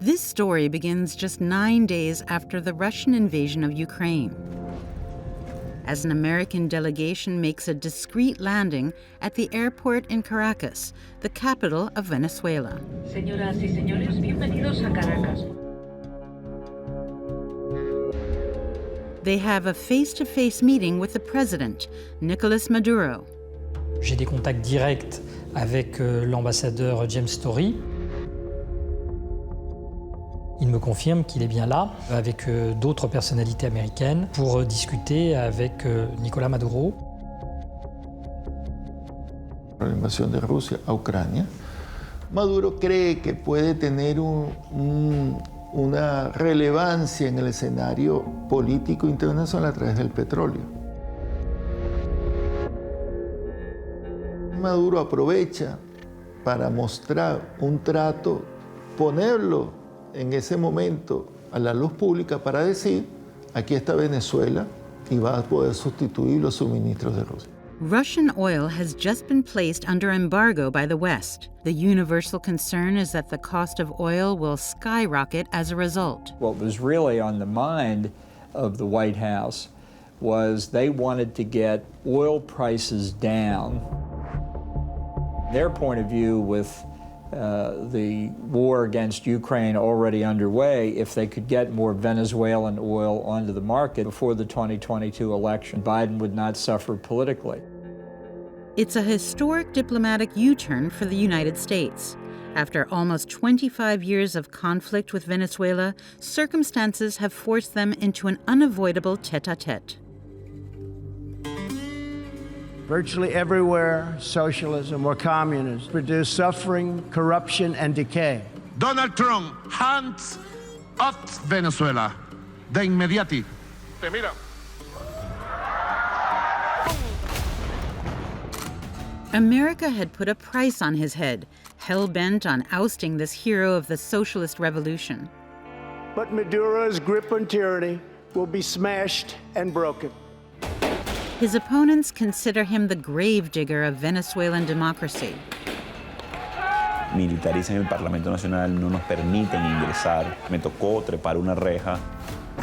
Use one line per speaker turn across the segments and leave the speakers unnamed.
This story begins just 9 days after the Russian invasion of Ukraine, as an American delegation makes a discreet landing at the airport in Caracas, the capital of Venezuela.
Señoras y señores, bienvenidos a Caracas.
They have a face-to-face meeting with the president, Nicolas Maduro.
J'ai des contacts directs avec l'ambassadeur James Story. Il me confirme qu'il est bien là, avec d'autres personnalités américaines, pour discuter avec Nicolás Maduro.
La invasión de Rusia a Ucrania, Maduro cree que puede tener una relevancia en el escenario político internacional a través del petróleo. Maduro aprovecha para mostrar un trato, ponerlo en ese momento a la luz pública para decir, aquí está Venezuela y va a poder sustituir los suministros de Rusia.
Russian oil has just been placed under embargo by the West. The universal concern is that the cost of oil will skyrocket as a result.
What was really on the mind of the White House was they wanted to get oil prices down. Their point of view with the war against Ukraine already underway, if they could get more Venezuelan oil onto the market before the 2022 election, Biden would not suffer politically.
It's a historic diplomatic U-turn for the United States. After almost 25 years of conflict with Venezuela, circumstances have forced them into an unavoidable tête-à-tête.
Virtually everywhere, socialism or communism produce suffering, corruption, and decay.
Donald Trump, hands off Venezuela. De inmediati. Te mira.
America had put a price on his head, hell-bent on ousting this hero of the socialist revolution.
But Maduro's grip on tyranny will be smashed and broken.
His opponents consider him the gravedigger of Venezuelan democracy.
Militarizan el Parlamento Nacional, no nos permiten ingresar. Me tocó trepar una reja.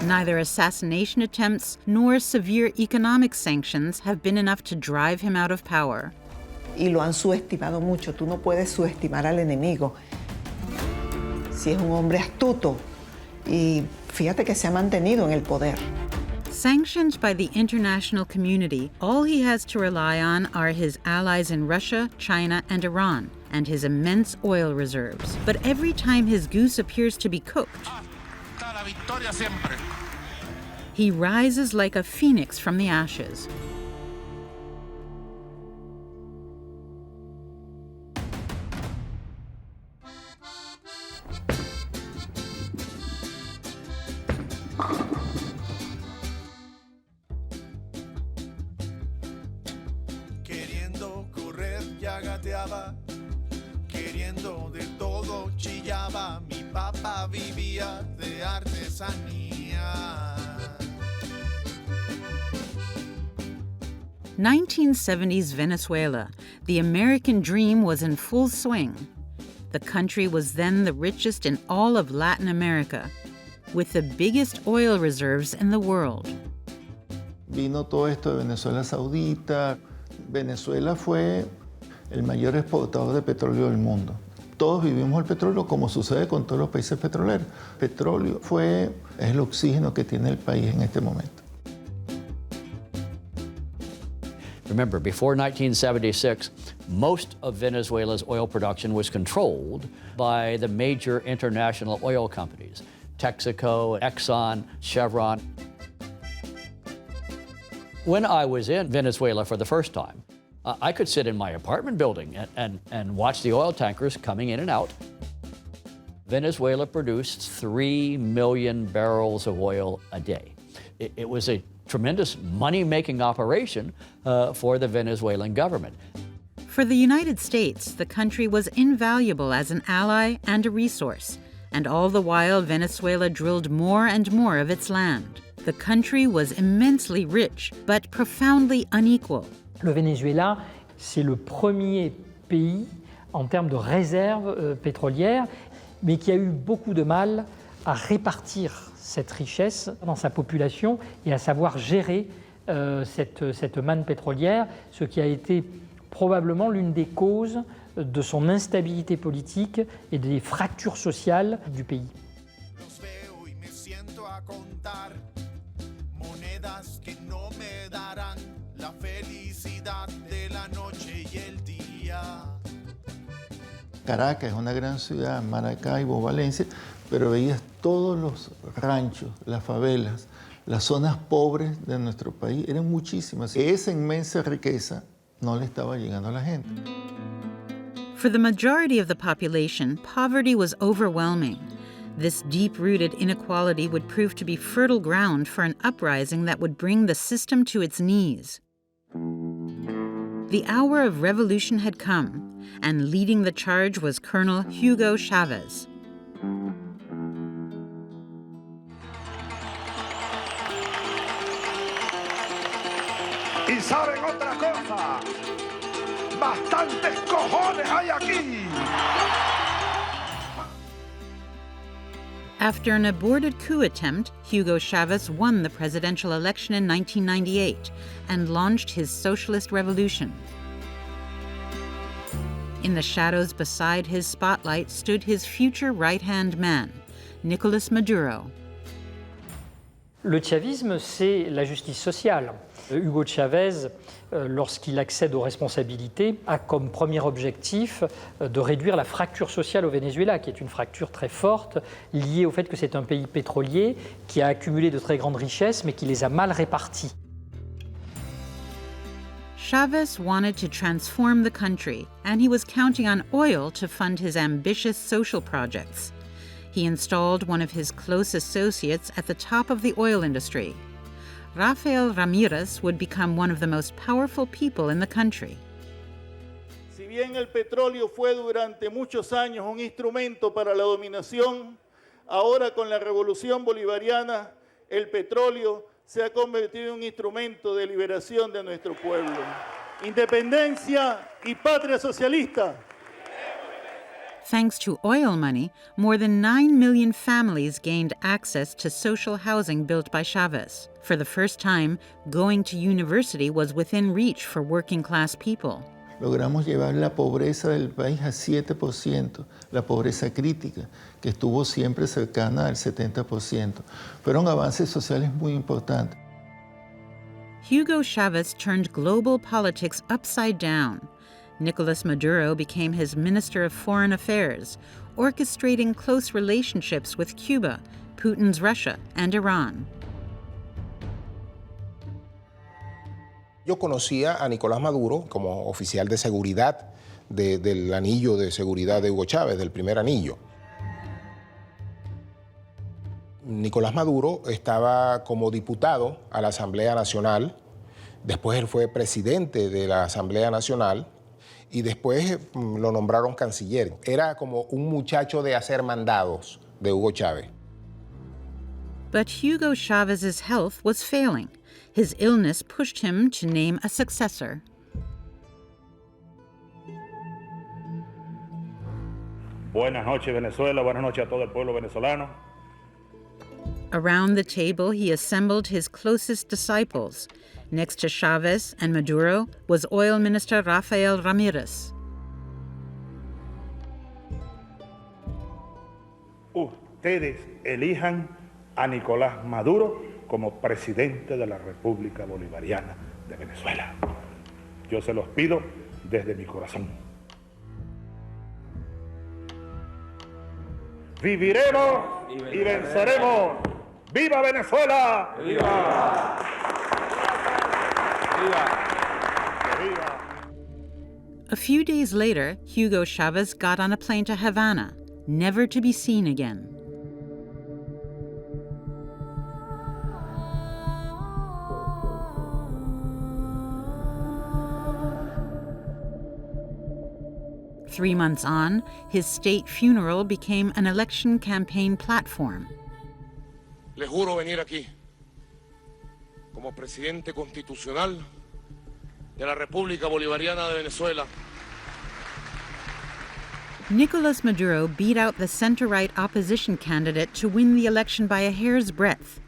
Neither assassination attempts nor severe economic sanctions have been enough to drive him out of power.
Y lo han subestimado mucho. Tú no puedes subestimar al enemigo. Si es un hombre astuto, y fíjate que se ha mantenido en el poder.
Sanctioned by the international community, all he has to rely on are his allies in Russia, China, and Iran, and his immense oil reserves. But every time his goose appears to be cooked, he rises like a phoenix from the ashes.
Queriendo de todo chillaba, mi papá vivía de artesanía.
1970s Venezuela. The American dream was in full swing. The country was then the richest in all of Latin America, with the biggest oil reserves in the world.
Vino todo esto de Venezuela Saudita. Venezuela fue el mayor exportador de petróleo del mundo. Todos vivimos el petróleo como sucede con todos los países petroleros. El petróleo es el oxígeno que tiene el país en este momento.
Remember, before 1976, most of Venezuela's oil production was controlled by the major international oil companies, Texaco, Exxon, Chevron. When I was in Venezuela for the first time, I could sit in my apartment building and watch the oil tankers coming in and out. Venezuela produced 3 million barrels of oil a day. It was a tremendous money-making operation for the Venezuelan government.
For the United States, the country was invaluable as an ally and a resource, and all the while Venezuela drilled more and more of its land. The country was immensely rich, but profoundly unequal.
Le Venezuela, c'est le premier pays en termes de réserves pétrolières. mais qui a eu beaucoup de mal à répartir cette richesse dans sa population et à savoir gérer cette manne pétrolière, ce qui a été probablement l'une des causes de son instabilité politique et des fractures sociales du pays.
Caracas es una gran ciudad, Maracaibo, Valencia, pero veías todos los ranchos, las favelas, las zonas pobres de nuestro país, eran muchísimas. Esa inmensa riqueza no le estaba llegando a la gente.
For the majority of the population, poverty was overwhelming. This deep-rooted inequality would prove to be fertile ground for an uprising that would bring the system to its knees. The hour of revolution had come, and leading the charge was Colonel Hugo Chavez.
¿Y saben otra cosa? ¡Bastantes cojones hay aquí!
After an aborted coup attempt, Hugo Chavez won the presidential election in 1998 and launched his socialist revolution. In the shadows beside his spotlight stood his future right-hand man, Nicolas Maduro.
Le chavisme, c'est la justice sociale. Hugo Chavez, lorsqu'il accède aux responsabilités, a comme premier objectif de réduire la fracture sociale au Venezuela, qui est une fracture très forte, liée au fait que c'est un pays pétrolier qui a accumulé de très grandes richesses, mais qui les a mal réparties.
Chavez wanted to transform the country, and he was counting on oil to fund his ambitious social projects. He installed one of his close associates at the top of the oil industry. Rafael Ramirez would become one of the most powerful people in the country.
Si bien el petróleo fue durante muchos años un instrumento para la dominación, ahora con la revolución bolivariana, el petróleo se ha convertido en un instrumento de liberación de nuestro pueblo. Independencia y patria socialista.
Thanks to oil money, more than 9 million families gained access to social housing built by Chavez. For the first time, going to university was within reach for working-class people.
Logramos llevar la pobreza del país a 7%, la pobreza crítica, que estuvo siempre cercana al 70%. Fueron avances sociales muy importantes.
Hugo Chavez turned global politics upside down. Nicolas Maduro became his Minister of Foreign Affairs, orchestrating close relationships with Cuba, Putin's Russia, and Iran.
Yo conocía a Nicolás Maduro como oficial de seguridad del anillo de seguridad de Hugo Chávez, del primer anillo. Nicolás Maduro estaba como diputado a la Asamblea Nacional, después él fue presidente de la Asamblea Nacional y después lo nombraron canciller. Era como un muchacho de hacer mandados de Hugo Chávez.
But Hugo Chávez's health was failing. His illness pushed him to name a successor.
Buenas noches, Venezuela. Buenas noches a todo el pueblo venezolano.
Around the table, he assembled his closest disciples. Next to Chavez and Maduro was Oil Minister Rafael Ramirez.
Ustedes elijan a Nicolás Maduro como presidente de la República Bolivariana de Venezuela. Yo se los pido desde mi corazón. Viviremos y venceremos. ¡Viva Venezuela! ¡Viva!
A few days later, Hugo Chavez got on a plane to Havana, never to be seen again. Three months on, his state funeral became an election campaign platform.
Le juro venir aquí como presidente constitucional de la República Bolivariana de Venezuela.
Nicolas Maduro beat out the center-right opposition candidate to win the election by a hair's breadth,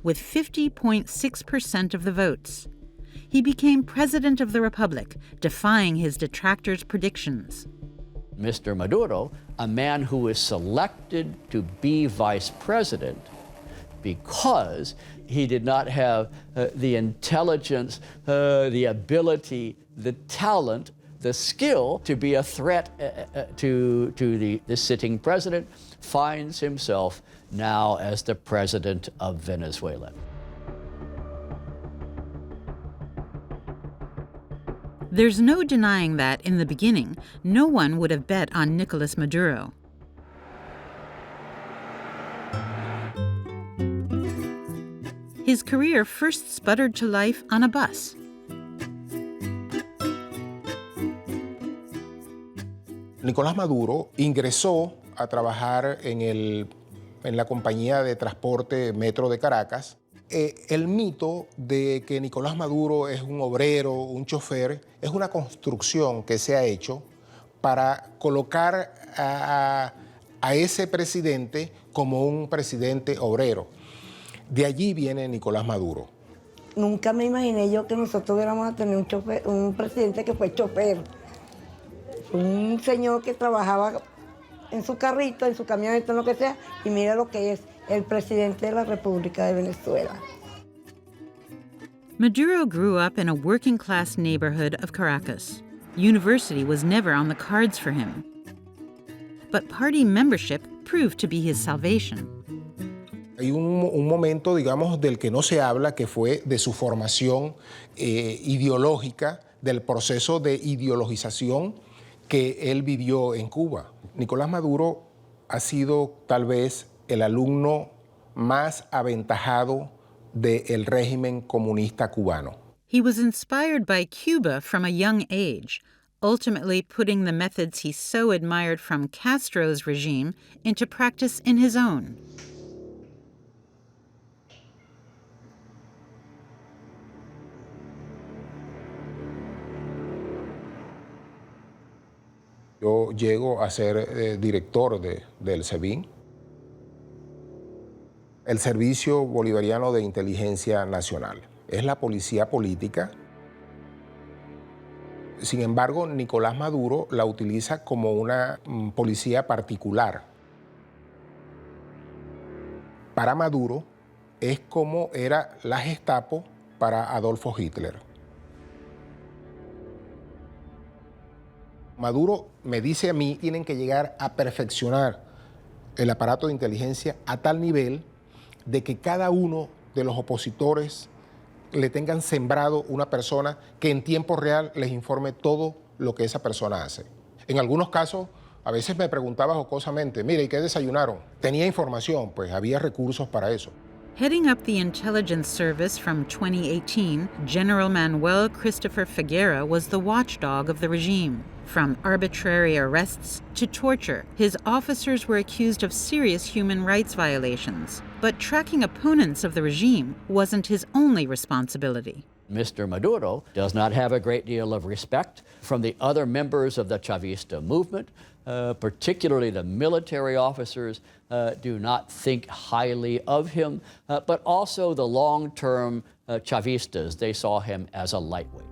with 50.6% of the votes. He became president of the republic, defying his detractors' predictions.
Mr. Maduro, a man who was selected to be vice president because he did not have the intelligence, the ability, the talent, the skill to be a threat to the sitting president, finds himself now as the president of Venezuela.
There's no denying that, in the beginning, no one would have bet on Nicolas Maduro. His career first sputtered to life on a bus.
Nicolás Maduro ingresó a trabajar en la compañía de transporte Metro de Caracas. El mito de que Nicolás Maduro es un obrero, un chofer, es una construcción que se ha hecho para colocar a ese presidente como un presidente obrero. De allí viene Nicolás Maduro.
Nunca me imaginé yo que nosotros fuéramos a tener un presidente que fue chofer. Un señor que trabajaba en su carrito, en su camioneta, en lo que sea, y mira lo que es el presidente de la República de Venezuela.
Maduro grew up in a working-class neighborhood of Caracas. University was never on the cards for him. But party membership proved to be his salvation.
Hay un momento, digamos, del que no se habla, que fue de su formación ideológica, del proceso de ideologización que él vivió en Cuba. Nicolás Maduro ha sido tal vez el alumno más aventajado del régimen comunista cubano.
He was inspired by Cuba from a young age, ultimately putting the methods he so admired from Castro's regime into practice in his own.
Yo llego a ser director del SEBIN, el Servicio Bolivariano de Inteligencia Nacional. Es la policía política. Sin embargo, Nicolás Maduro la utiliza como una policía particular. Para Maduro es como era la Gestapo para Adolfo Hitler. Maduro me dice a mí, tienen que llegar a perfeccionar el aparato de inteligencia a tal nivel de que cada uno de los opositores le tengan sembrado una persona que en tiempo real les informe todo lo que esa persona hace. En algunos casos, a veces me preguntaba jocosamente, mire, ¿y qué desayunaron? Tenía información, pues había recursos para eso.
Heading up the intelligence service from 2018, General Manuel Christopher Figuera was the watchdog of the regime. From arbitrary arrests to torture, his officers were accused of serious human rights violations. But tracking opponents of the regime wasn't his only responsibility.
Mr. Maduro does not have a great deal of respect from the other members of the Chavista movement. Particularly the military officers do not think highly of him, but also the long-term Chavistas, they saw him as a lightweight.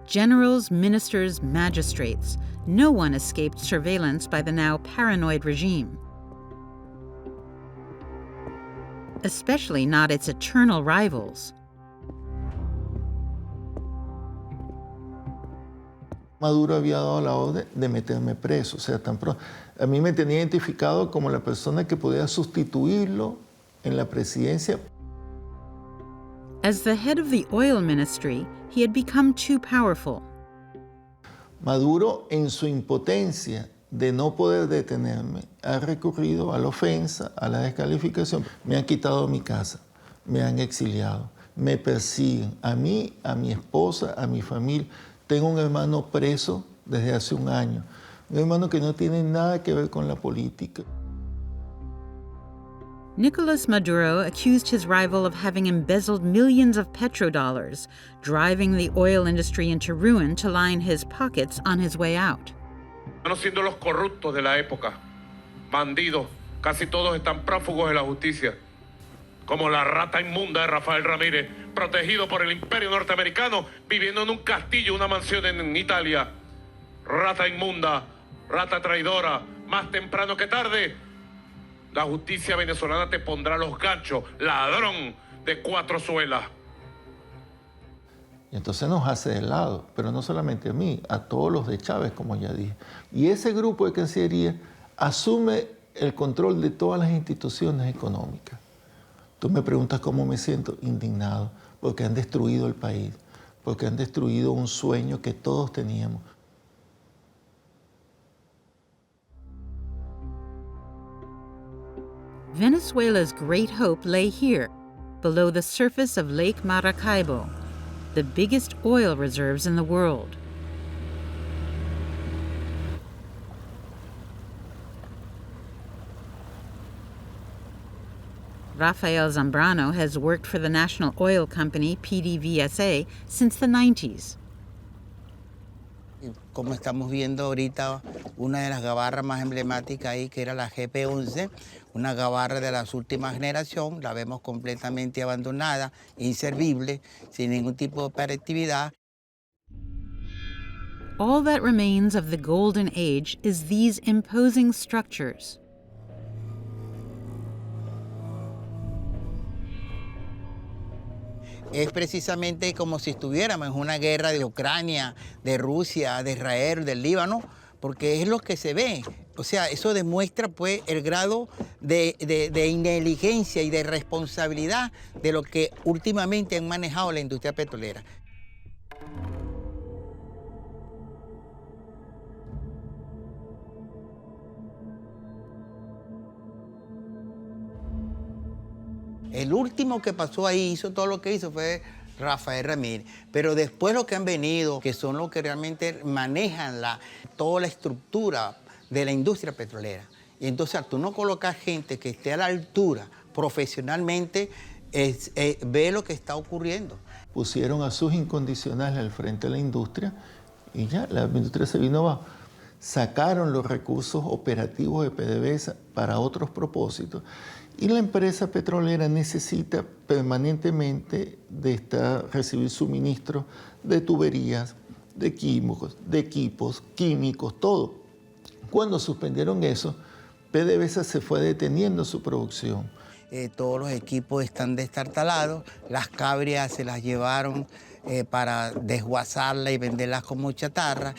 Generals, ministers, magistrates, no one escaped surveillance by the now paranoid regime. Especially not its eternal rivals.
Maduro había dado la orden de meterme preso, o sea, tan pronto. A mí me tenía identificado como la persona que podía sustituirlo en la presidencia.
As the head of the oil ministry, he had become too powerful.
Maduro, en su impotencia de no poder detenerme, ha recurrido a la ofensa, a la descalificación. Me han quitado mi casa, me han exiliado, me persiguen, a mí, a mi esposa, a mi familia. Tengo un hermano preso desde hace un año, un hermano que no tiene nada que ver con la política.
Nicolas Maduro accused his rival of having embezzled millions of petrodollars, driving the oil industry into ruin to line his pockets on his way out.
Siendo los corruptos de la época, bandidos, casi todos están prófugos de la justicia, como la rata inmunda de Rafael Ramírez, protegido por el imperio norteamericano, viviendo en un castillo, una mansión en Italia. Rata inmunda, rata traidora, más temprano que tarde, la justicia venezolana te pondrá los ganchos, ladrón de 4 suelas.
Y entonces nos hace de lado, pero no solamente a mí, a todos los de Chávez, como ya dije. Y ese grupo de Cancillería asume el control de todas las instituciones económicas. Tú me preguntas cómo me siento, indignado, porque han destruido el país, porque han destruido un sueño que todos teníamos.
Venezuela's great hope lay here, below the surface of Lake Maracaibo, the biggest oil reserves in the world. Rafael Zambrano has worked for the national oil company PDVSA since the 90s.
Como estamos viendo ahorita, una de las gabarras más emblemáticas ahí, que era la GP11, una gabarra de las últimas generación, la vemos completamente abandonada, inservible, sin ningún tipo de operatividad.
All that remains of the Golden Age is these imposing structures.
Es precisamente como si estuviéramos en una guerra de Ucrania, de Rusia, de Israel, del Líbano, porque es lo que se ve. O sea, eso demuestra pues el grado de inteligencia y de responsabilidad de lo que últimamente han manejado la industria petrolera. El último que pasó ahí, hizo todo lo que hizo, fue Rafael Ramírez. Pero después los que han venido, que son los que realmente manejan toda la estructura de la industria petrolera. Y entonces, al tú no colocar gente que esté a la altura profesionalmente, ve lo que está ocurriendo.
Pusieron a sus incondicionales al frente de la industria y ya, la industria se vino abajo. Sacaron los recursos operativos de PDVSA para otros propósitos. Y la empresa petrolera necesita permanentemente recibir suministros de tuberías, de equipos químicos, todo. Cuando suspendieron eso, PDVSA se fue deteniendo su producción.
Todos los equipos están destartalados, las cabrias se las llevaron para desguazarlas y venderlas como chatarra.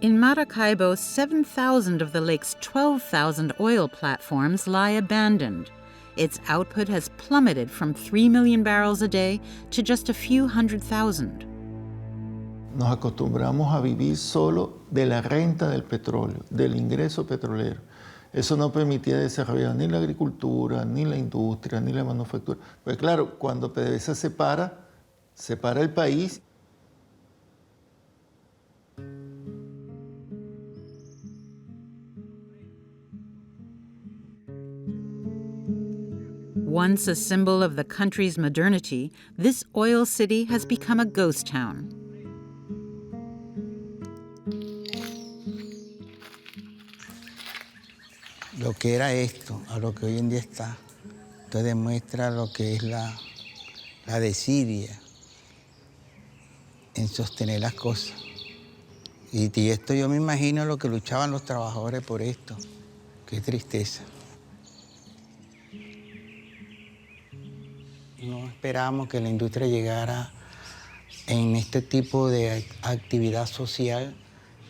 In Maracaibo, 7,000 of the lake's 12,000 oil platforms lie abandoned. Its output has plummeted from 3 million barrels a day to just a few 100,000.
Nos acostumbramos a vivir solo de la renta del petróleo, del ingreso petrolero. Eso no permitía desarrollar ni la agricultura, ni la industria, ni la manufactura. Pues claro, cuando PDVSA separa el país.
Once a symbol of the country's modernity, this oil city has become a ghost town.
Lo que era esto, a lo que hoy en día está, esto demuestra lo que es la desidia en sostener las cosas. Y esto yo me imagino lo que luchaban los trabajadores por esto. Qué tristeza. No esperábamos que la industria llegara en este tipo de actividad social,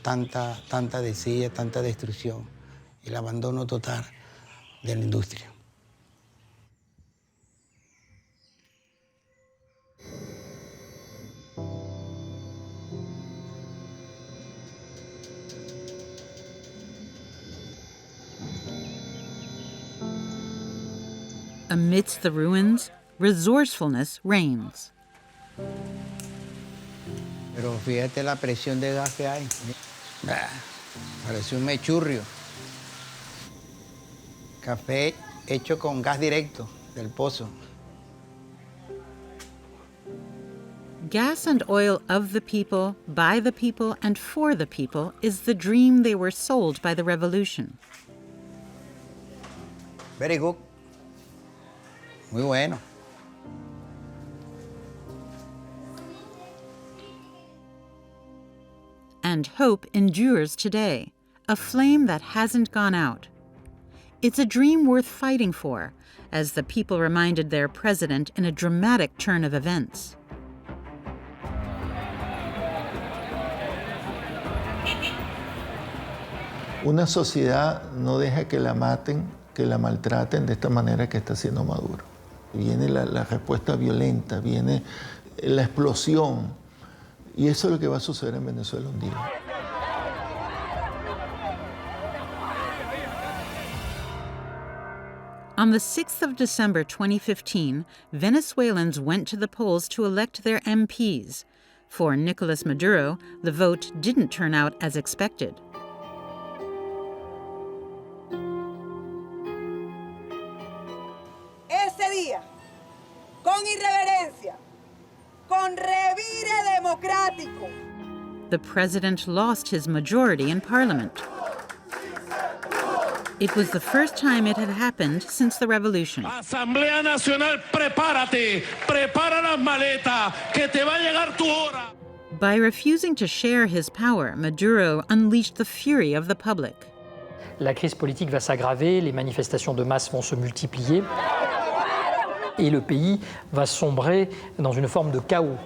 tanta desidia, tanta destrucción, el abandono total de la industria.
Amidst the ruins, resourcefulness reigns.
Pero fíjate la presión de gas que hay. Parece un mechurrio. Café hecho con gas directo del pozo.
Gas and oil of the people, by the people, and for the people is the dream they were sold by the revolution.
Very good. Muy bueno.
And hope endures today, a flame that hasn't gone out. It's a dream worth fighting for, as the people reminded their president in a dramatic turn of events.
Una sociedad no deja que la maten, que la maltraten de esta manera que está haciendo Maduro. Viene la respuesta violenta, viene la explosión, y eso es lo que va a suceder en Venezuela un día.
On the 6th of December 2015, Venezuelans went to the polls to elect their MPs. For Nicolas Maduro, the vote didn't turn out as expected.
Ese día, con irreverencia, con revire democrático.
The president lost his majority in parliament. It was the first time it had happened since the revolution.
Asamblea Nacional, prepárate, prepara las maletas, que te va a llegar tu hora.
By refusing to share his power, Maduro unleashed the fury of the public.
La crise politique va s'aggraver, les manifestations de masse vont se multiplier et le pays va sombrer dans une forme de chaos.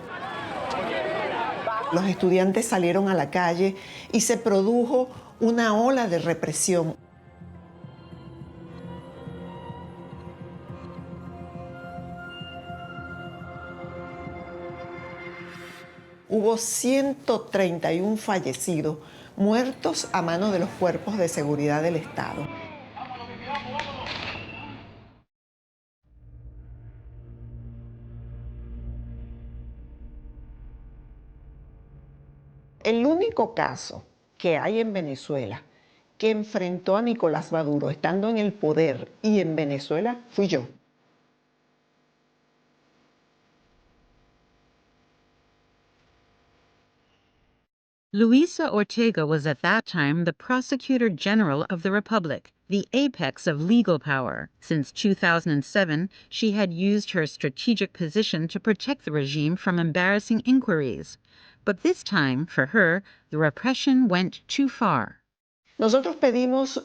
Los estudiantes salieron a la calle y se produjo una ola de represión. Hubo 131 fallecidos, muertos a manos de los cuerpos de seguridad del Estado. El único caso que hay en Venezuela que enfrentó a Nicolás Maduro estando en el poder y en Venezuela fui yo.
Luisa Ortega was at that time the Prosecutor General of the Republic, the apex of legal power. Since 2007, she had used her strategic position to protect the regime from embarrassing inquiries. But this time, for her, the repression went too far.
Nosotros pedimos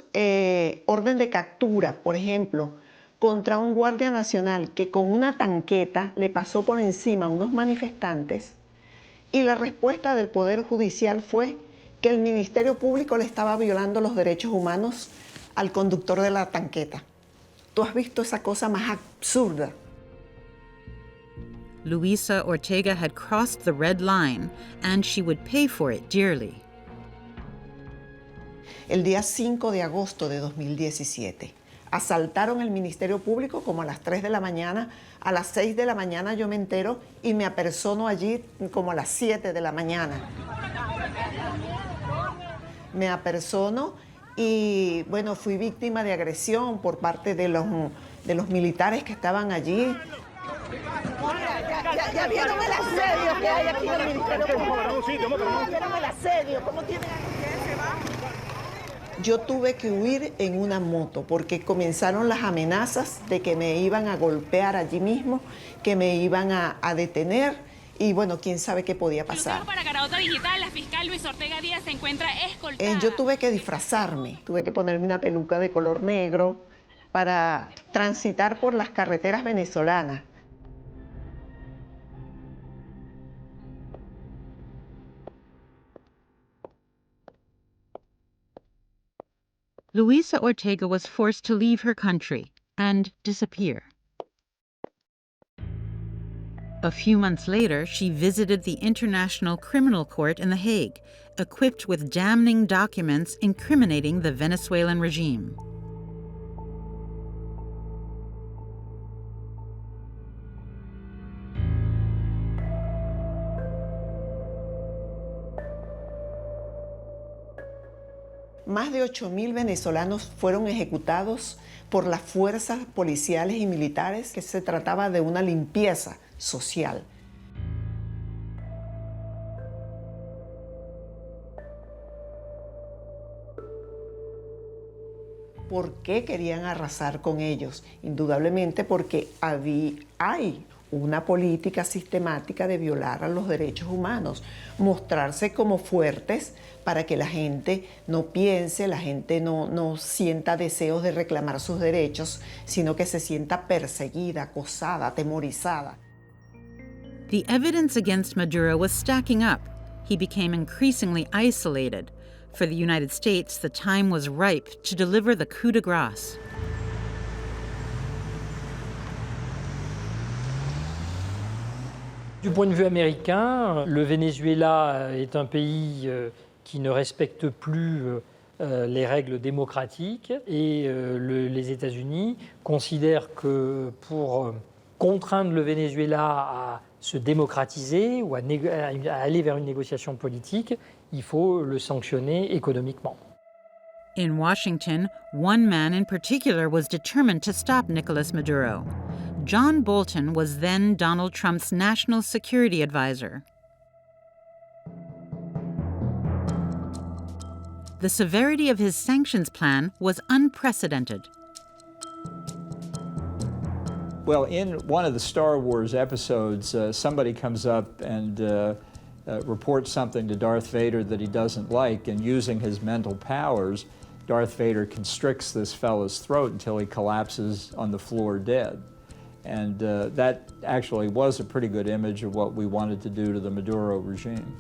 orden de captura, por ejemplo, contra un guardia nacional que con una tanqueta le pasó por encima a unos manifestantes. Y la respuesta del Poder Judicial fue que el Ministerio Público le estaba violando los derechos humanos al conductor de la tanqueta. ¿Tú has visto esa cosa más absurda?
Luisa Ortega had crossed the red line, and she would pay for it dearly.
El día 5 de agosto de 2017, asaltaron el Ministerio Público como a las 3 de la mañana. A las 6 de la mañana yo me entero y me apersono allí como a las 7 de la mañana. Me apersono y, bueno, fui víctima de agresión por parte de los militares que estaban allí.
Ya vieron el asedio que hay aquí en el Ministerio Público. Ya vieron el asedio, ¿cómo tienen
Yo tuve que huir en una moto porque comenzaron las amenazas de que me iban a golpear allí mismo, que me iban a detener y bueno, quién sabe qué podía pasar.
Para Carahota Digital, la fiscal Luisa Ortega Díaz se encuentra escoltada.
Yo tuve que disfrazarme, tuve que ponerme una peluca de color negro para transitar por las carreteras venezolanas.
Luisa Ortega was forced to leave her country and disappear. A few months later, she visited the International Criminal Court in The Hague, equipped with damning documents incriminating the Venezuelan regime.
Más de 8.000 venezolanos fueron ejecutados por las fuerzas policiales y militares, que se trataba de una limpieza social. ¿Por qué querían arrasar con ellos? Indudablemente porque hay una política sistemática de violar a los derechos humanos, mostrarse como fuertes para que la gente no piense, la gente no sienta deseos de reclamar sus derechos, sino que se sienta perseguida, acosada, atemorizada.
The evidence against Maduro was stacking up. He became increasingly isolated. For the United States, the time was ripe to deliver the coup de grâce.
Du point de vue américain, le Venezuela est un pays qui ne respecte plus les règles démocratiques et les États-Unis considèrent que pour contraindre le Venezuela à se démocratiser ou à aller vers une négociation politique, il faut le sanctionner économiquement.
In Washington, one man in particular was determined to stop Nicolas Maduro. John Bolton was then Donald Trump's national security advisor. The severity of his sanctions plan was unprecedented.
Well, in one of the Star Wars episodes, somebody comes up and reports something to Darth Vader that he doesn't like, and using his mental powers, Darth Vader constricts this fellow's throat until he collapses on the floor dead. And that actually was a pretty good image of what we wanted to do to the Maduro regime.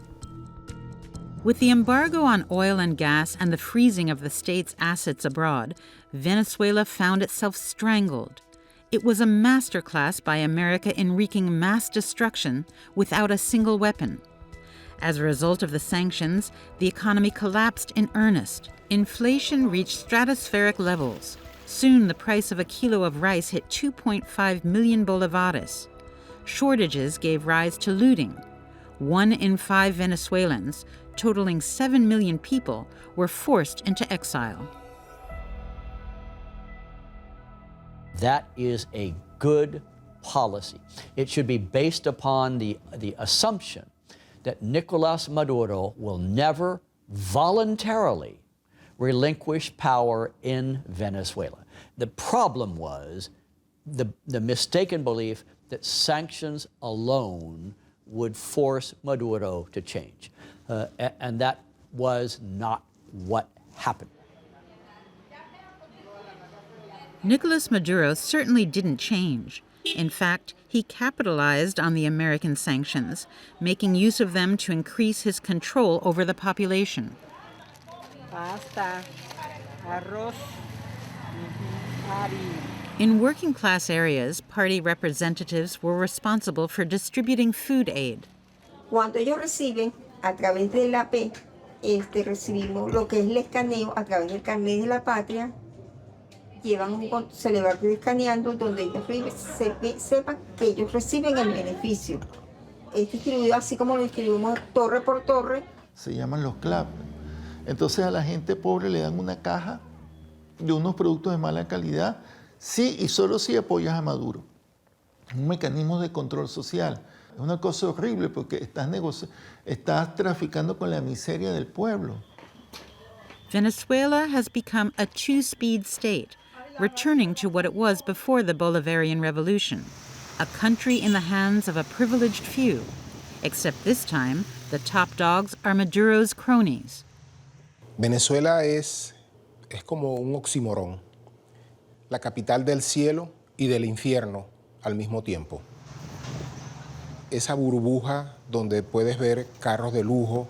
With the embargo on oil and gas and the freezing of the state's assets abroad, Venezuela found itself strangled. It was a masterclass by America in wreaking mass destruction without a single weapon. As a result of the sanctions, the economy collapsed in earnest. Inflation reached stratospheric levels. Soon, the price of a kilo of rice hit 2.5 million bolivares. Shortages gave rise to looting. 1 in 5 Venezuelans, totaling 7 million people, were forced into exile.
That is a good policy. It should be based upon the assumption that Nicolas Maduro will never voluntarily relinquish power in Venezuela. The problem was the mistaken belief that sanctions alone would force Maduro to change. And that was not what happened.
Nicolas Maduro certainly didn't change. In fact, he capitalized on the American sanctions, making use of them to increase his control over the population.
Pasta, arroz,
In working-class areas, party representatives were responsible for distributing food aid.
Cuando ellos reciben, a través del AP, recibimos lo que es el escaneo a través del carnet de la patria. Se le va escaneando donde ellos sepan que ellos reciben el beneficio. Es distribuido así como lo distribuimos torre por torre.
Se llaman los CLAP. Entonces a la gente pobre le dan una caja de unos productos de mala calidad, sí y solo si apoyas a Maduro. Un mecanismo de control social. Es una cosa horrible porque estás traficando con la miseria del pueblo.
Venezuela has become a two-speed state, returning to what it was before the Bolivarian Revolution, a country in the hands of a privileged few. Except this time, the top dogs are Maduro's cronies.
Venezuela es como un oxímoron, la capital del cielo y del infierno al mismo tiempo. Esa burbuja donde puedes ver carros de lujo,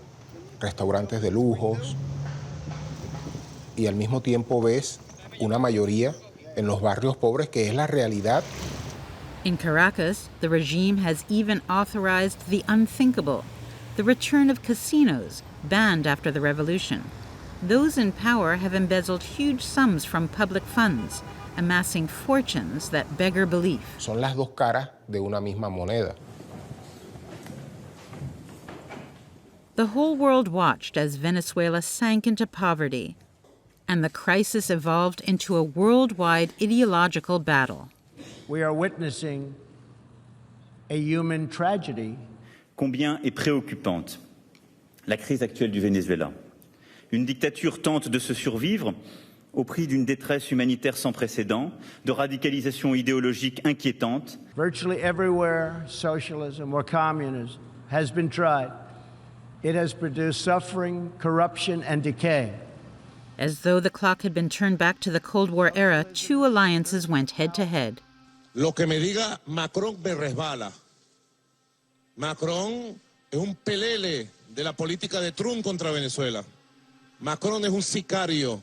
restaurantes de lujos, y al mismo tiempo ves una mayoría en los barrios pobres, que es la realidad.
In Caracas, the regime has even authorized the unthinkable, the return of casinos, banned after the revolution. Those in power have embezzled huge sums from public funds, amassing fortunes that beggar belief.
Son las dos caras de una misma moneda.
The whole world watched as Venezuela sank into poverty. and the crisis evolved into a worldwide ideological battle.
We are witnessing a human tragedy.
Combien est préoccupante la crise actuelle du Venezuela. Une dictature tente de se survivre au prix d'une détresse humanitaire sans précédent, de radicalisation idéologique inquiétante.
Virtually everywhere socialism or communism has been tried, it has produced suffering, corruption, and decay.
As though the clock had been turned back to the Cold War era, two alliances went head-to-head.
Lo que me diga Macron me resbala. Macron es un pelele de la política de Trump contra Venezuela. Macron es un sicario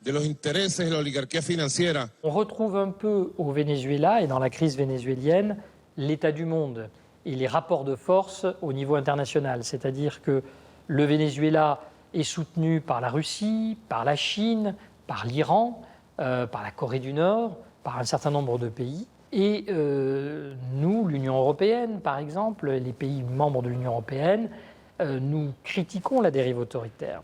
de los intereses de la oligarquía financiera.
On retrouve un peu au Venezuela et dans la crise vénézuélienne l'état du monde et les rapports de force au niveau international. C'est-à-dire que le Venezuela est soutenu par la Russie, par la Chine, par l'Iran, par la Corée du Nord, par un certain nombre de pays. Et nous, l'Union européenne, par exemple, les pays membres de l'Union européenne, nous critiquons la dérive autoritaire.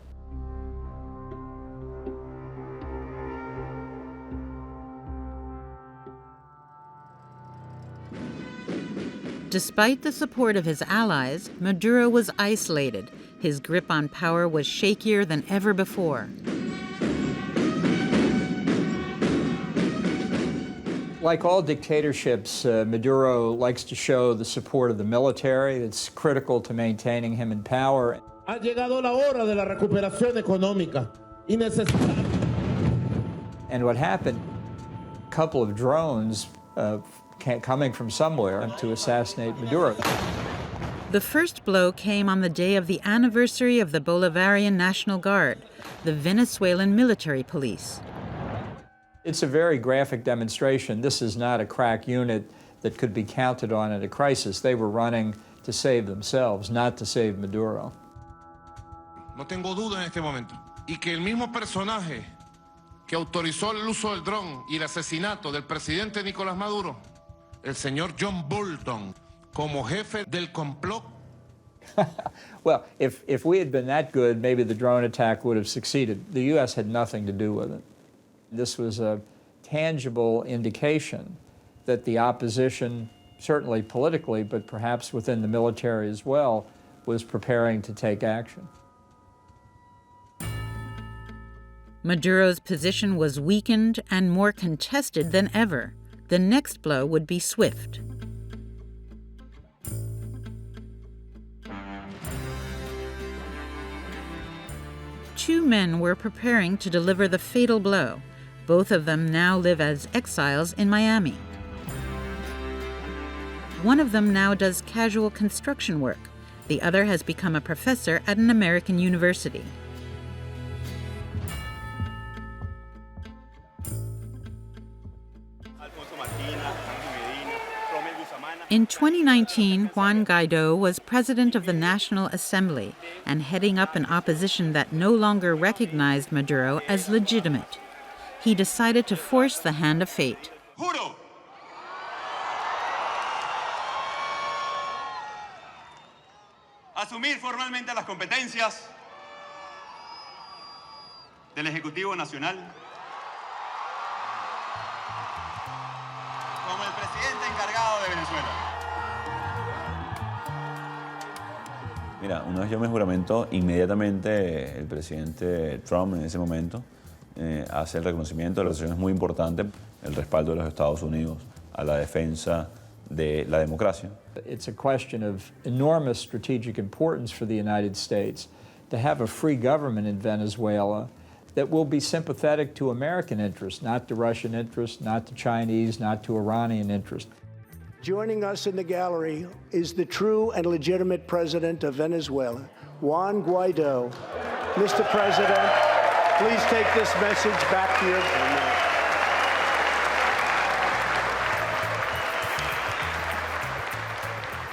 Despite the support of his allies, Maduro was isolated. His grip on power was shakier than ever before.
Like all dictatorships, Maduro likes to show the support of the military. It's critical to maintaining him in power.
Ha llegado la hora de la recuperación económica y necesitamos.
And what happened, a couple of drones coming from somewhere to assassinate Maduro.
The first blow came on the day of the anniversary of the Bolivarian National Guard, the Venezuelan military police.
It's a very graphic demonstration. This is not a crack unit that could be counted on in a crisis. They were running to save themselves, not to save Maduro.
No tengo duda en este momento. Y que el mismo personaje que autorizó el uso del dron y el asesinato del presidente Nicolás Maduro, el señor John Bolton, como jefe del complot.
Well, if we had been that good, maybe the drone attack would have succeeded. The U.S. had nothing to do with it. This was a tangible indication that the opposition, certainly politically, but perhaps within the military as well, was preparing to take action.
Maduro's position was weakened and more contested than ever. The next blow would be swift. Two men were preparing to deliver the fatal blow. Both of them now live as exiles in Miami. One of them now does casual construction work. The other has become a professor at an American university. In 2019, Juan Guaidó was president of the National Assembly and heading up an opposition that no longer recognized Maduro as legitimate. He decided to force the hand of fate.
Juro asumir formalmente las competencias del Ejecutivo Nacional como el presidente encargado de Venezuela.
Mira, una vez yo me juramento, inmediatamente el presidente Trump en ese momento hace el reconocimiento de la relación es muy importante, el respaldo de los Estados Unidos a la defensa de la democracia.
It's a question of enormous strategic importance for the United States to have a free government in Venezuela that will be sympathetic to American interests, not to Russian interests, not to Chinese, not to Iranian interests.
Joining us in the gallery is the true and legitimate president of Venezuela, Juan Guaidó. Mr. President, please take this message back to your government.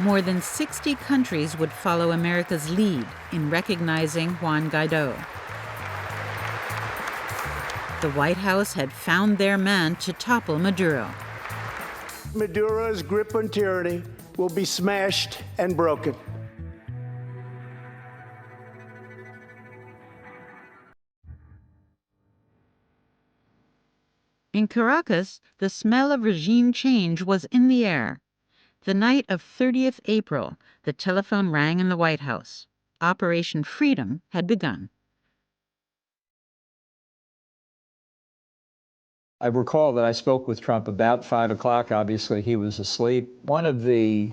More than 60 countries would follow America's lead in recognizing Juan Guaidó. The White House had found their man to topple Maduro.
Maduro's grip on tyranny will be smashed and broken.
In Caracas, the smell of regime change was in the air. The night of 30th April, the telephone rang in the White House. Operation Freedom had begun.
I recall that I spoke with Trump about 5 o'clock. Obviously, he was asleep. One of the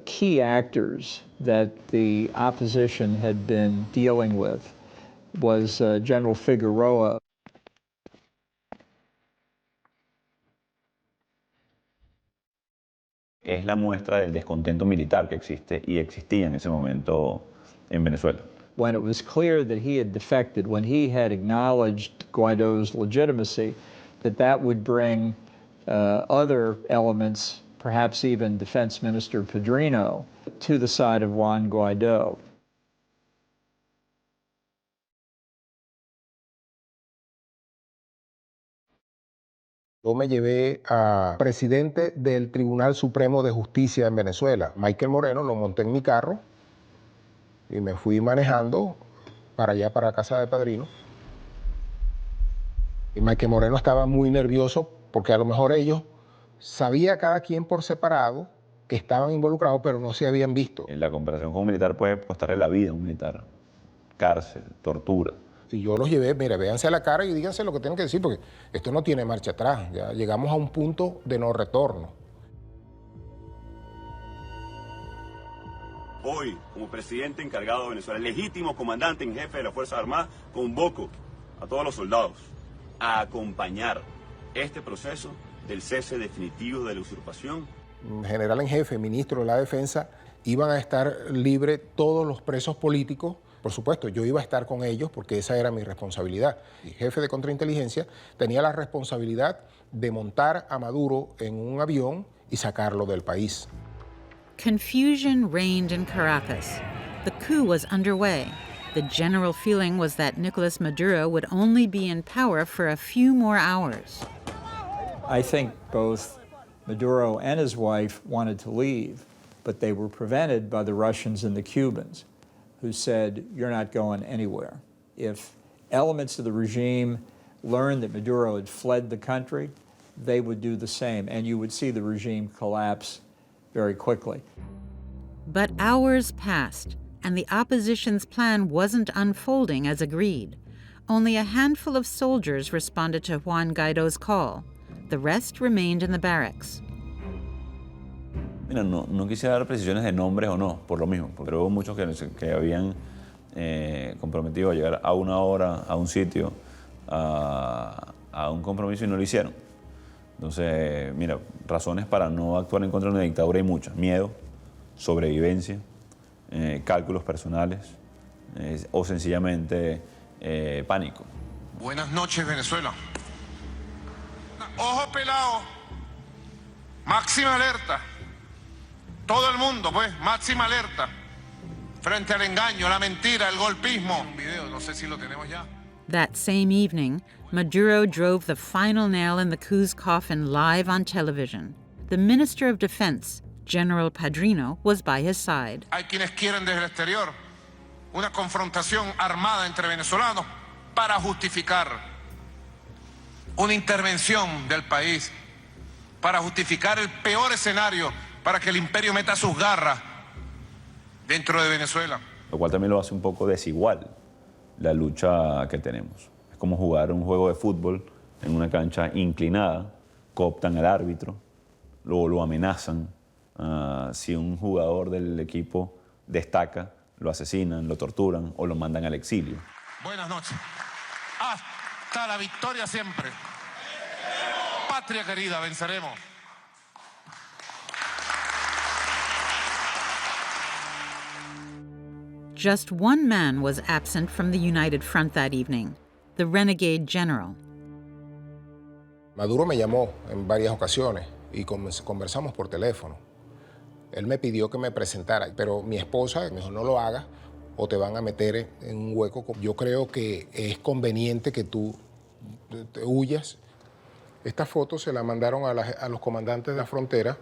key actors that the opposition had been dealing with was General Figueroa.
Es la muestra del descontento militar que existe y existía en ese momento en Venezuela.
When it was clear that he had defected, when he had acknowledged Guaido's legitimacy, that would bring other elements, perhaps even Defense Minister Padrino, to the side of Juan Guaidó.
Yo me llevé al presidente del Tribunal Supremo de Justicia en Venezuela, Michael Moreno, lo monté en mi carro y me fui manejando para allá, para casa de Padrino. Y Michael Moreno estaba muy nervioso porque a lo mejor ellos sabía cada quien por separado que estaban involucrados, pero no se habían visto.
La comparación con un militar puede costarle la vida a un militar. Cárcel, tortura.
Y yo los llevé, mire, véanse a la cara y díganse lo que tienen que decir, porque esto no tiene marcha atrás. Ya llegamos a un punto de no retorno.
Hoy, como presidente encargado de Venezuela, legítimo comandante en jefe de las Fuerzas Armadas, convoco a todos los soldados a acompañar este proceso del cese definitivo de la usurpación.
General en jefe, ministro de la Defensa, iban a estar libres todos los presos políticos. Por supuesto, yo iba a estar con ellos porque esa era mi responsabilidad. El jefe de contrainteligencia tenía la responsabilidad de montar a Maduro en un avión y sacarlo del país.
Confusion reigned in Caracas. The coup was underway. The general feeling was that Nicolas Maduro would only be in power for a few more hours.
I think both Maduro and his wife wanted to leave, but they were prevented by the Russians and the Cubans, who said, you're not going anywhere. If elements of the regime learned that Maduro had fled the country, they would do the same, and you would see the regime collapse very quickly.
But hours passed, and the opposition's plan wasn't unfolding as agreed. Only a handful of soldiers responded to Juan Guaido's call. The rest remained in the barracks.
Mira, no quisiera dar precisiones de nombres o no, por lo mismo, pero hubo muchos que habían comprometido a llegar a una hora, a un sitio, a un compromiso y no lo hicieron. Entonces, mira, razones para no actuar en contra de una dictadura hay muchas. Miedo, sobrevivencia, cálculos personales o sencillamente pánico.
Buenas noches, Venezuela. Ojo pelado, máxima alerta. Todo el mundo, pues, máxima alerta. Frente al engaño, la mentira, el golpismo. Un video, no sé si lo tenemos ya.
That same evening, Maduro drove the final nail in the coup's coffin live on television. The Minister of Defense, General Padrino, was by his side.
Hay quienes quieren desde el exterior una confrontación armada entre venezolanos para justificar una intervención del país, para justificar el peor escenario, para que el imperio meta sus garras dentro de Venezuela.
Lo cual también lo hace un poco desigual la lucha que tenemos. Es como jugar un juego de fútbol en una cancha inclinada, cooptan al árbitro, luego lo amenazan. Si un jugador del equipo destaca, lo asesinan, lo torturan o lo mandan al exilio.
Buenas noches. Hasta la victoria siempre. Patria querida, venceremos.
Just one man was absent from the United Front that evening, the renegade general.
Maduro me llamó en varias ocasiones y conversamos por teléfono. Él me pidió que me presentara, pero mi esposa me dijo, no lo hagas o te van a meter en un hueco. Yo creo que es conveniente que tú te huyas. Esta foto se la mandaron a los comandantes de la frontera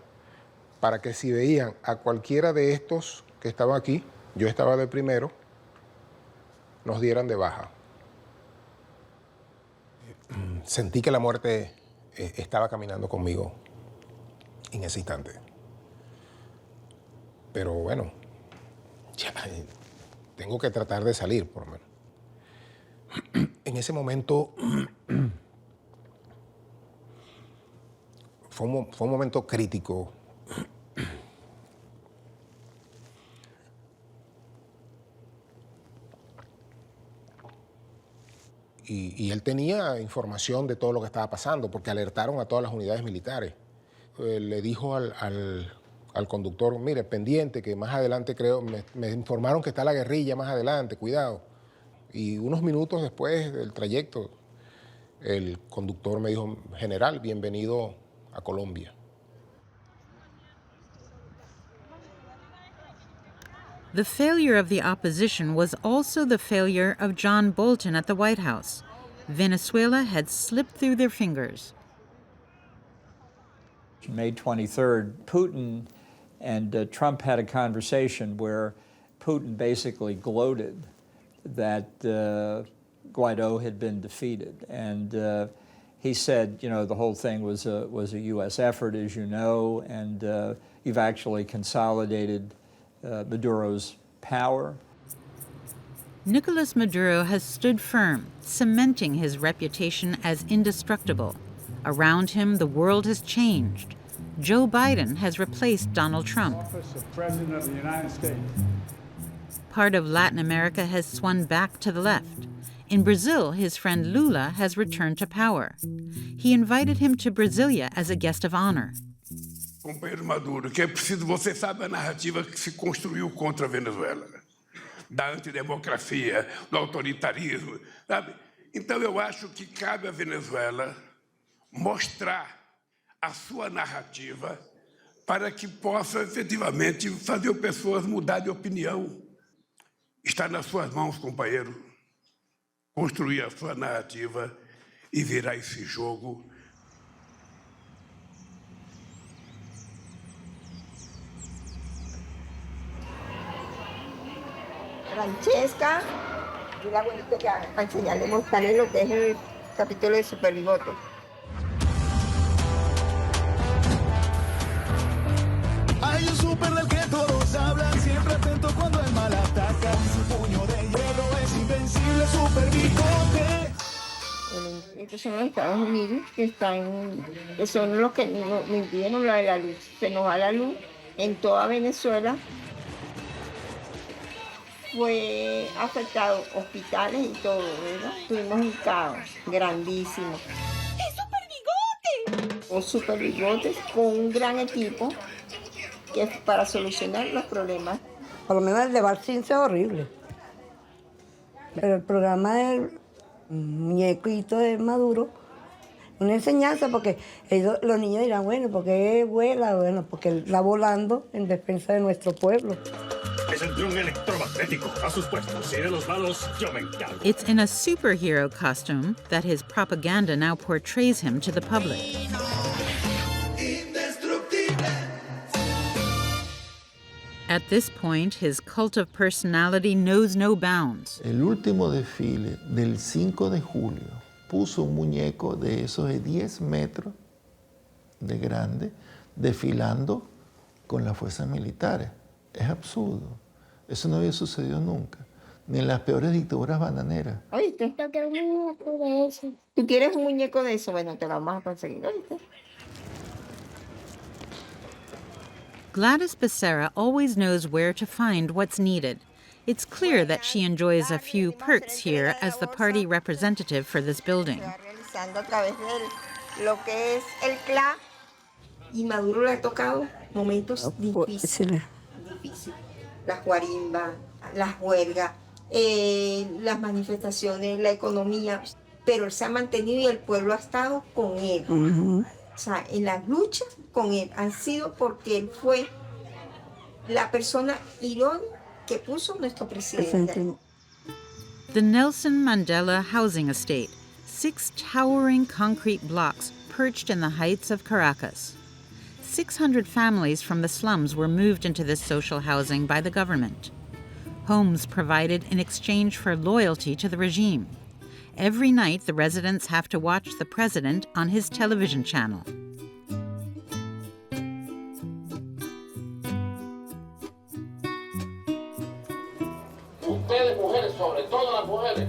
para que si veían a cualquiera de estos que estaban aquí, yo estaba de primero, nos dieran de baja. Sentí que la muerte estaba caminando conmigo en ese instante. Pero bueno, ya tengo que tratar de salir, por lo menos. En ese momento fue un momento crítico. Y él tenía información de todo lo que estaba pasando, porque alertaron a todas las unidades militares. Le dijo al conductor, mire, pendiente, que más adelante me informaron que está la guerrilla más adelante, cuidado. Y unos minutos después del trayecto, el conductor me dijo, general, bienvenido a Colombia.
The failure of the opposition was also the failure of John Bolton at the White House. Venezuela had slipped through their fingers.
May 23rd, Putin and Trump had a conversation where Putin basically gloated that Guaido had been defeated. And he said, you know, the whole thing was a U.S. effort, as you know, and you've actually consolidated Maduro's power.
Nicolas Maduro has stood firm, cementing his reputation as indestructible. Around him, the world has changed. Joe Biden has replaced Donald Trump.
Office of President of the United States.
Part of Latin America has swung back to the left. In Brazil, his friend Lula has returned to power. He invited him to Brasilia as a guest of honor.
Companheiro Maduro, que é preciso, você sabe a narrativa que se construiu contra a Venezuela, da antidemocracia, do autoritarismo, sabe? Então eu acho que cabe à Venezuela mostrar a sua narrativa para que possa efetivamente fazer pessoas mudar de opinião. Está nas suas mãos, companheiro, construir a sua narrativa e virar esse jogo.
Francesca, y la abuelita que para enseñarle, mostrarle lo que es el capítulo de Super Bigote.
Hay un super del que todos hablan, siempre atento cuando el mal ataca. Su puño de hierro es invencible, Super Bigote.
Estos son los Estados Unidos, que son los que nos impidieron la de la luz. Se nos va la luz en toda Venezuela. Fue afectado hospitales y todo, ¿verdad? Tuvimos un caos grandísimo.
¡Es Super Bigote!
O Super Bigotes con un gran equipo que para solucionar los problemas.
Por lo menos el de Barcín es horrible. Pero el programa del muñequito de Maduro, una enseñanza, porque los niños dirán, bueno, ¿por qué vuela? Bueno, porque está volando en defensa de nuestro pueblo.
Es el dron electromagnético. A sus puestos. Y de los malos, yo me encargo.
It's in a superhero costume that his propaganda now portrays him to the public. At this point, his cult of personality knows no bounds.
El último desfile del 5 de julio puso un muñeco de esos de 10 metros de grande desfilando con las fuerzas militares. Es absurdo. Eso no había sucedido nunca, ni en las peores dictaduras bananeras.
¿Oíste? Yo quiero un muñeco de eso. ¿Tú quieres un muñeco de eso? Bueno, te lo vamos a conseguir, ¿oíste?
Gladys Becerra always knows where to find what's needed. It's clear that she enjoys a few perks here as the party representative for this building.
Realizando a través de lo que es el CLA, y Maduro le ha tocado momentos difíciles. Las guarimbas, las huelgas, las manifestaciones, la economía, pero él se ha mantenido y el pueblo ha estado con él. O sea, en las luchas con él han sido porque él fue la persona idónea que puso nuestro presidente.
The Nelson Mandela Housing Estate, 6 towering concrete blocks perched in the heights of Caracas. 600 families from the slums were moved into this social housing by the government. Homes provided in exchange for loyalty to the regime. Every night, the residents have to watch the president on his television channel.
Ustedes, mujeres, sobre todo las mujeres,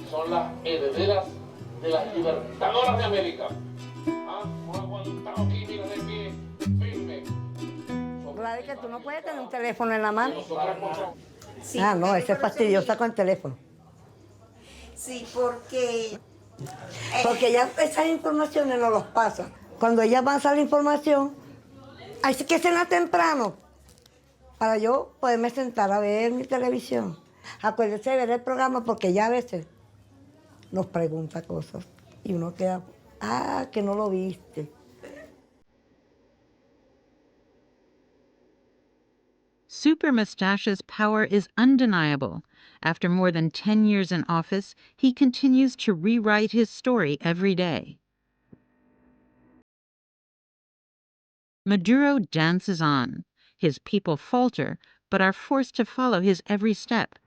son las herederas de las libertadoras de América. Aguantado aquí, mira de pie, firme.
Claro que tú no puedes tener un teléfono en la mano.
Sí,
no, ese es fastidiosa con el teléfono.
Sí, porque...
Porque ella esas informaciones no los pasa. Cuando ella pasa la información, hay que cenar temprano para yo poderme sentar a ver mi televisión. Acuérdese de ver el programa porque ella a veces nos pregunta cosas y uno queda, que no lo viste.
Super Mustache's power is undeniable. After more than 10 years in office, he continues to rewrite his story every day. Maduro dances on. His people falter, but are forced to follow his every step.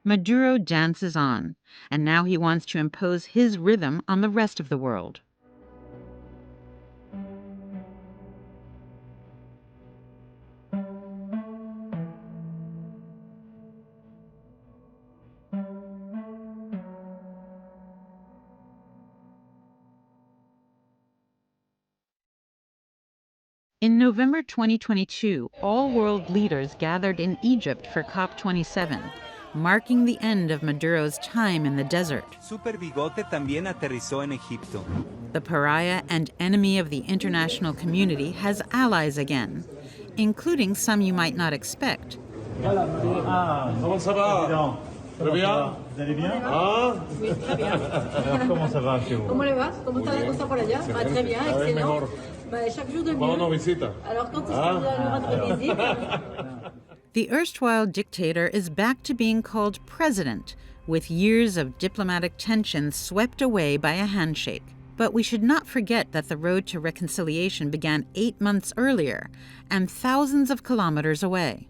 Maduro dances on, and now he wants to impose his rhythm on the rest of the world. In November 2022, all world leaders gathered in Egypt for COP27, marking the end of Maduro's time in the desert.
Super Bigote también aterrizó en Egipto.
The pariah and enemy of the international community has allies again, including some you might not expect.
Comment ça va? Très bien.
Vous allez bien?
Oui,
très bien. Alors, comment ça va chez vous? Comment les va? Comment está la cosa por allá? Va très bien, excellent. Chaque jour de mieux. Alors, quand est-ce que vous allez rendre visite?
The erstwhile dictator is back to being called president, with years of diplomatic tension swept away by a handshake. But we should not forget that the road to reconciliation began 8 months earlier and thousands of kilometers away.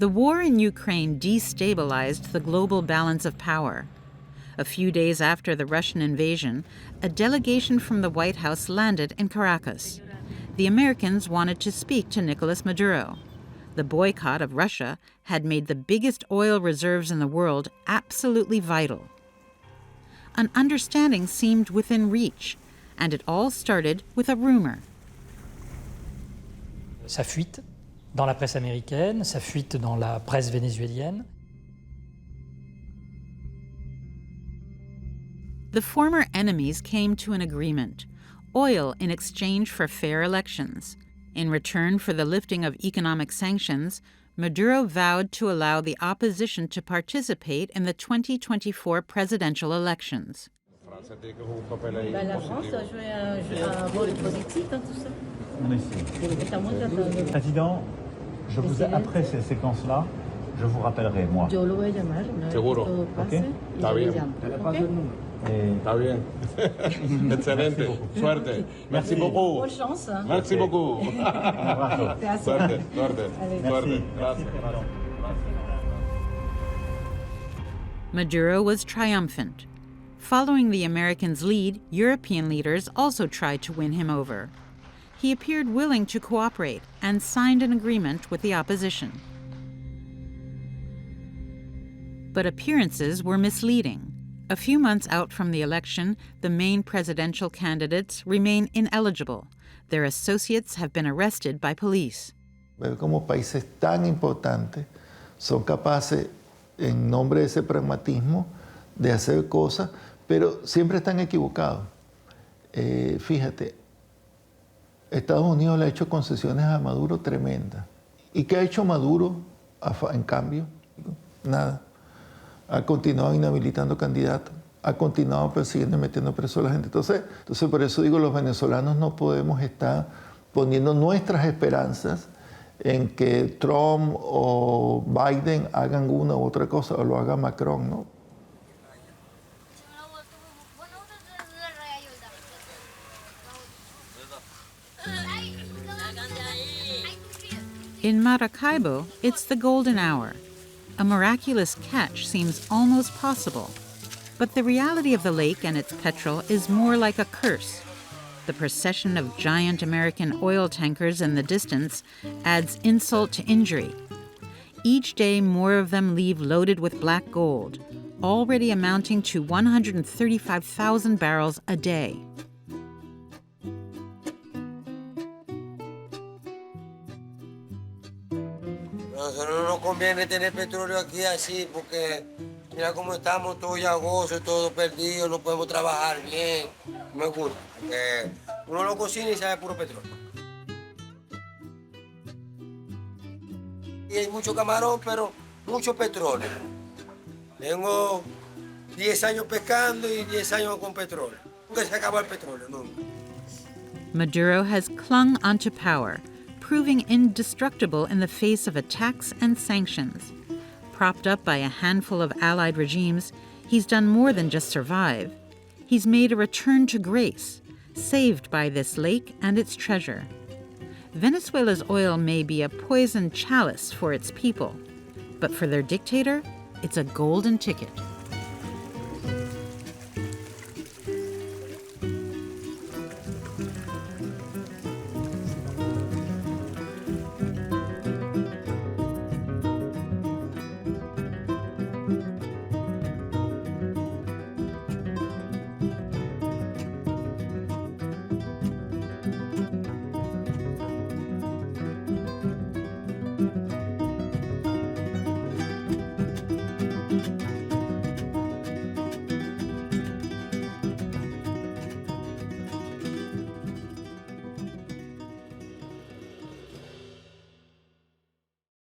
The war in Ukraine destabilized the global balance of power. A few days after the Russian invasion, a delegation from the White House landed in Caracas. The Americans wanted to speak to Nicolas Maduro. The boycott of Russia had made the biggest oil reserves in the world absolutely vital. An understanding seemed within reach, and it all started with a rumor.
Sa fuite dans la presse américaine, sa fuite dans la presse vénézuélienne.
The former enemies came to an agreement: oil in exchange for fair elections. In return for the lifting of economic sanctions, Maduro vowed to allow the opposition to participate in the 2024 presidential elections.
La France a joué un rôle politique dans tout ça.
On essaie. Président, je vous ai, après ces séquences-là, je vous rappellerai, moi.
Yo lo voy a llamar.
Seguro.
Okay.
Está bien. Está bien. Excelente. Suerte. Merci beaucoup.
Bonne chance.
Merci beaucoup. Un abrazo. Suerte. Suerte. Suerte. Gracias.
Maduro was triumphant. Following the Americans' lead, European leaders also tried to win him over. He appeared willing to cooperate and signed an agreement with the opposition. But appearances were misleading. A few months out from the election, the main presidential candidates remain ineligible. Their associates have been arrested by police.
Ver cómo países tan importantes son capaces, en nombre de ese pragmatismo, de hacer cosas, pero siempre están equivocados. Fíjate, Estados Unidos le ha hecho concesiones a Maduro tremendas. ¿Y qué ha hecho Maduro en cambio? Nada. Ha continuado inhabilitando candidatos, ha continuado persiguiendo y metiendo preso a la gente. Entonces por eso digo, los venezolanos no podemos estar poniendo nuestras esperanzas en que Trump o Biden hagan una u otra cosa, o lo haga Macron, ¿no?
In Maracaibo, it's the golden hour. A miraculous catch seems almost possible. But the reality of the lake and its petrel is more like a curse. The procession of giant American oil tankers in the distance adds insult to injury. Each day, more of them leave loaded with black gold, already amounting to 135,000 barrels a day.
Nosotros no nos conviene tener petróleo aquí así porque mira cómo estamos todos llagosos, todos perdidos, no podemos trabajar bien. No me gusta, porque uno lo cocina y sabe puro petróleo. Y hay mucho camarón, pero mucho petróleo. Tengo 10 años pescando y 10 años con petróleo. Nunca se acaba el petróleo, nunca.
Maduro has clung onto power, proving indestructible in the face of attacks and sanctions. Propped up by a handful of allied regimes, he's done more than just survive. He's made a return to grace, saved by this lake and its treasure. Venezuela's oil may be a poisoned chalice for its people, but for their dictator, it's a golden ticket.